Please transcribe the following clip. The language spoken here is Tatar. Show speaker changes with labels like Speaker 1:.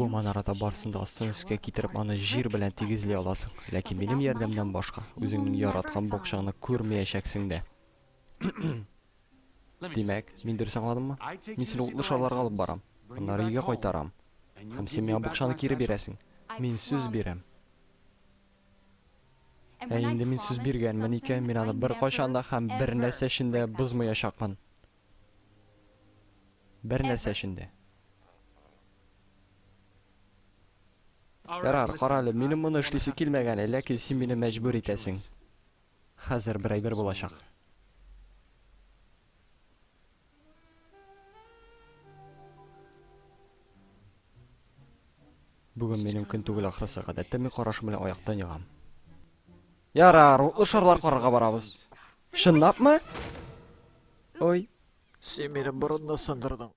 Speaker 1: Бу манарада барсын да астын өскә китереп аны җир белән тигезли аласың. Ләкин минем ярдәмдән башка үзеңнең яраткан бакчаңны күрмәячәксең дә. Димәк, мин дөрес аңладыммы? Мин сине утлы шарларга алып барам. Аннары өйгә кайтарам. Һәм син миңа бакчаны кире бирәсең. Мин сүз бирәм. Инде мин сүз биргәнмен икән, мин аны бер кайчан да һәм бер нәрсә өчен дә бозмаячакмын. Бер нәрсә өчен дә. Ярар, карале, минем моны эшлисе килмәгән, ләкин син мине мәҗбүр итәсең. Хәзер бер әйбер булачак. Бүген минем көн түгел ахрысы, гадәттә мин карашым белән аяктан ягам. Ярар, утлы шарлар карарга барабыз. Чынлапмы? Ой,
Speaker 2: Син минем борынны сындырдың.